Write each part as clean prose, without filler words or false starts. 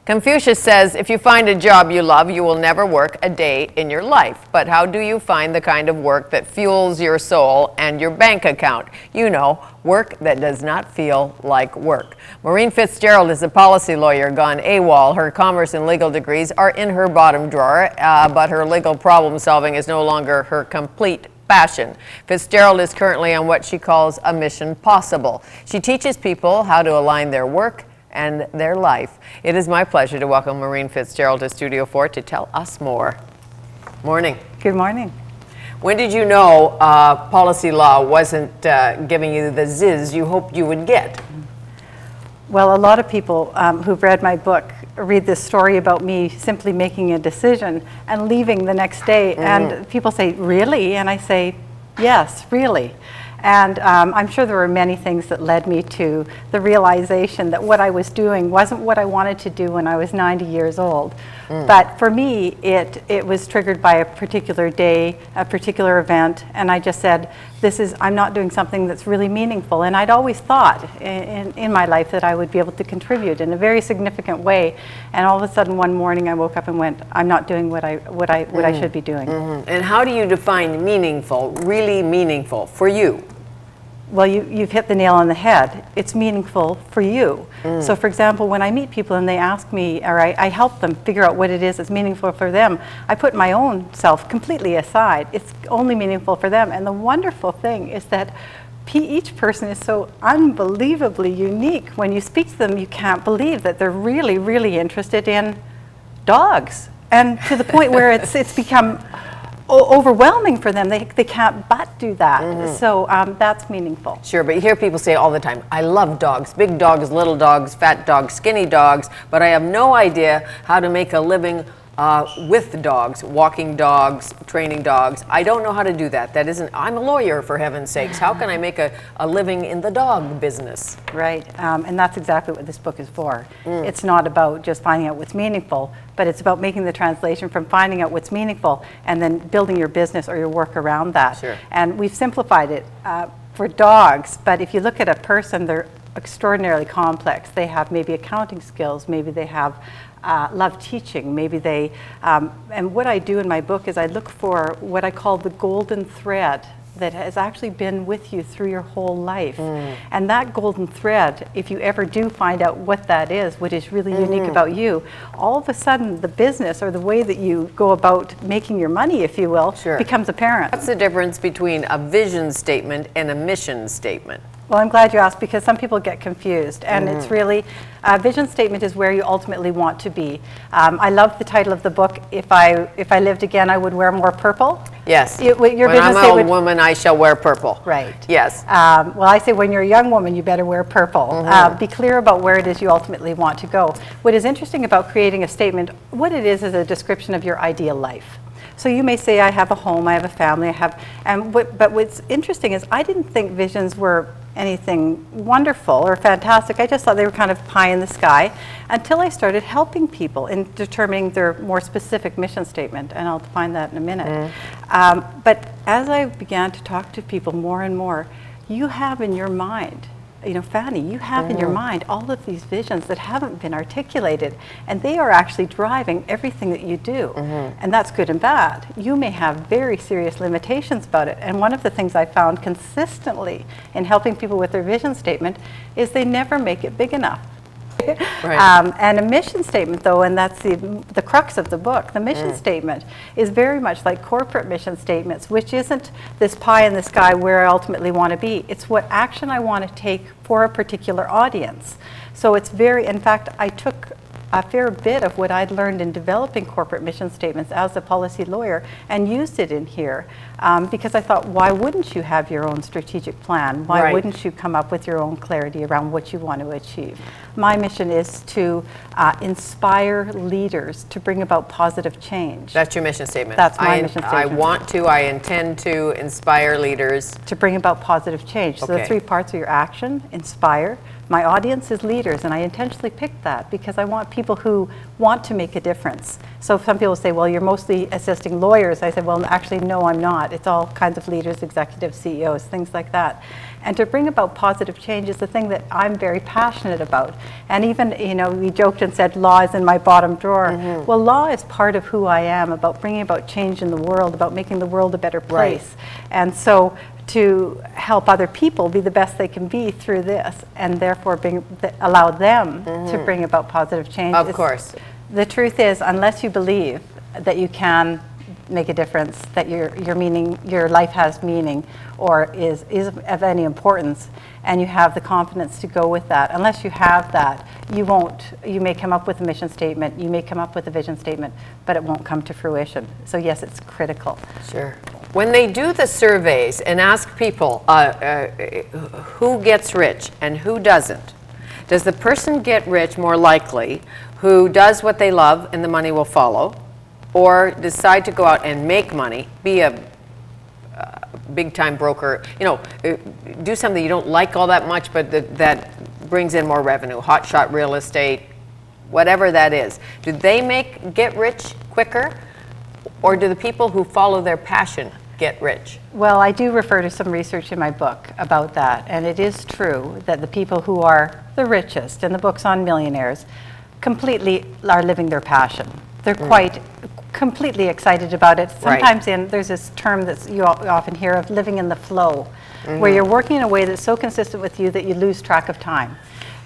Confucius says, if you find a job you love, you will never work a day in your life. But how do you find the kind of work that fuels your soul and your bank account? You know, work that does not feel like work. Maureen Fitzgerald is a policy lawyer gone AWOL. Her commerce and legal degrees are in her bottom drawer, but her legal problem solving is no longer her complete passion. Fitzgerald is currently on what she calls a mission possible. She teaches people how to align their work and their life. It is my pleasure to welcome Maureen Fitzgerald to Studio 4 to tell us more. Morning. Good morning. When did you know policy law wasn't giving you the zizz you hoped you would get? Well, a lot of people who've read my book read this story about me simply making a decision and leaving the next day. And people say, really? And I say, yes, really. And I'm sure there were many things that led me to the realization that what I was doing wasn't what I wanted to do when I was 90 years old. But for me, it was triggered by a particular day, a particular event, and I just said, I'm not doing something that's really meaningful. And I'd always thought in my life that I would be able to contribute in a very significant way. And all of a sudden one morning I woke up and went, I'm not doing what I should be doing. And how do you define meaningful, really meaningful for you? Well, you've hit the nail on the head. It's meaningful for you. So for example, when I meet people and they ask me, or I help them figure out what it is that's meaningful for them, I put my own self completely aside. It's only meaningful for them. And the wonderful thing is that each person is so unbelievably unique. When you speak to them, you can't believe that they're really, really interested in dogs. And to the point where it's become overwhelming for them. They can't but do that. So that's meaningful. Sure, but you hear people say all the time, I love dogs, big dogs, little dogs, fat dogs, skinny dogs, but I have no idea how to make a living with dogs, walking dogs, training dogs. I don't know how to do that. I'm a lawyer, for heaven's sakes. How can I make a living in the dog business? Right, and that's exactly what this book is for. It's not about just finding out what's meaningful, but it's about making the translation from finding out what's meaningful and then building your business or your work around that. Sure. And we've simplified it for dogs, but if you look at a person, they're extraordinarily complex. They have maybe accounting skills, maybe they have love teaching, maybe they, and what I do in my book is I look for what I call the golden thread that has actually been with you through your whole life. And that golden thread, if you ever do find out what that is, what is really unique about you, all of a sudden the business or the way that you go about making your money, if you will, becomes apparent. What's the difference between a vision statement and a mission statement? Well, I'm glad you asked because some people get confused, and it's really, a vision statement is where you ultimately want to be. I love the title of the book, If I Lived Again, I Would Wear More Purple. Yes, your when I'm an old woman, I shall wear purple. Right. Yes. Well, I say when you're a young woman, you better wear purple. Be clear about where it is you ultimately want to go. What is interesting about creating a statement, what it is a description of your ideal life. So you may say, I have a home, I have a family, but what's interesting is I didn't think visions were anything wonderful or fantastic. I just thought they were kind of pie in the sky until I started helping people in determining their more specific mission statement, and I'll define that in a minute. But as I began to talk to people more and more, you have in your mind, you know, Fanny, you have in your mind all of these visions that haven't been articulated, and they are actually driving everything that you do. And that's good and bad. You may have very serious limitations about it, and one of the things I found consistently in helping people with their vision statement is they never make it big enough. Right. And a mission statement, though, and that's the crux of the book, the mission statement is very much like corporate mission statements, which isn't this pie in the sky where I ultimately want to be. It's what action I want to take for a particular audience. So it's in fact, I took a fair bit of what I'd learned in developing corporate mission statements as a policy lawyer and used it in here because I thought, why wouldn't you have your own strategic plan? Why wouldn't you come up with your own clarity around what you want to achieve? My mission is to inspire leaders to bring about positive change. That's your mission statement. That's my mission statement. I intend to inspire leaders to bring about positive change. So the three parts are your action, inspire, My audience is leaders, and I intentionally picked that because I want people who want to make a difference. So some people say, well, you're mostly assisting lawyers. I said, well, actually, no, I'm not. It's all kinds of leaders, executives, CEOs, things like that. And to bring about positive change is the thing that I'm very passionate about. And even, you know, we joked and said, law is in my bottom drawer. Well, law is part of who I am, about bringing about change in the world, about making the world a better place. And so to help other people be the best they can be through this, and therefore allow them to bring about positive change. Of course. The truth is, unless you believe that you can make a difference, that your life has meaning or is of any importance, and you have the confidence to go with that, unless you have that, you may come up with a mission statement, you may come up with a vision statement, but it won't come to fruition. So yes, it's critical. Sure. When they do the surveys and ask people who gets rich and who doesn't, does the person get rich more likely who does what they love and the money will follow, or decide to go out and make money, be a big-time broker, you know, do something you don't like all that much, but that brings in more revenue, hotshot real estate, whatever that is. Do they get rich quicker, or do the people who follow their passion get rich? Well, I do refer to some research in my book about that, and it is true that the people who are the richest, and the book's on millionaires, completely are living their passion. They're quite completely excited about it. Sometimes there's this term that you often hear of living in the flow, where you're working in a way that's so consistent with you that you lose track of time.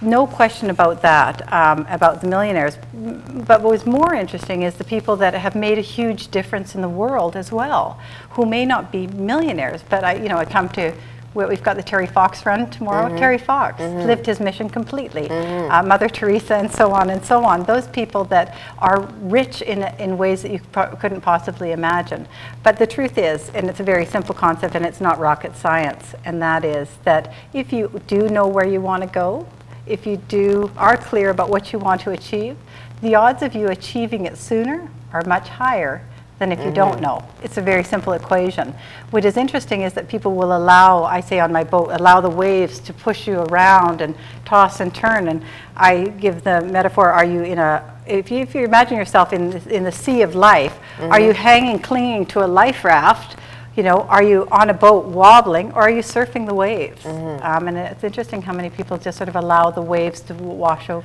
No question about that, about the millionaires. But what was more interesting is the people that have made a huge difference in the world as well, who may not be millionaires, but I come to, we've got the Terry Fox run tomorrow. Terry Fox lived his mission completely. Mother Teresa, and so on and so on. Those people that are rich in ways that you couldn't possibly imagine. But the truth is, and it's a very simple concept, and it's not rocket science, and that is that if you do know where you want to go, if you are clear about what you want to achieve, the odds of you achieving it sooner are much higher than if you don't know. It's a very simple equation. What is interesting is that people will allow, I say on my boat, allow the waves to push you around and toss and turn. And I give the metaphor, are you in if you imagine yourself in the sea of life, are you clinging to a life raft? You know, are you on a boat wobbling, or are you surfing the waves? And it's interesting how many people just sort of allow the waves to wash over.